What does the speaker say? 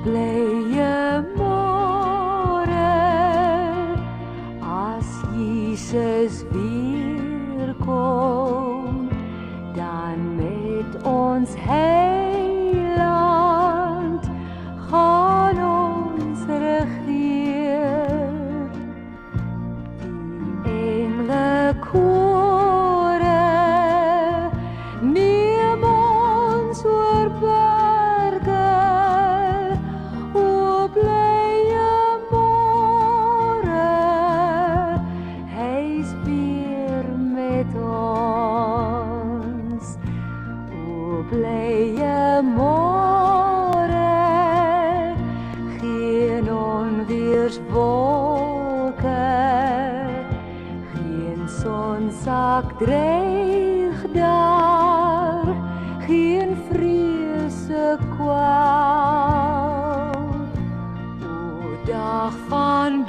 blye môre as Jesus weer kom, dan met ons heiland gaan ons regeer. Die engele kore neem ons oor berge, o blye môre, hy's weer met ons. O blye môre, geen onweerswolke, geen sonsak dreig daar, geen vrese kwaal. O dag van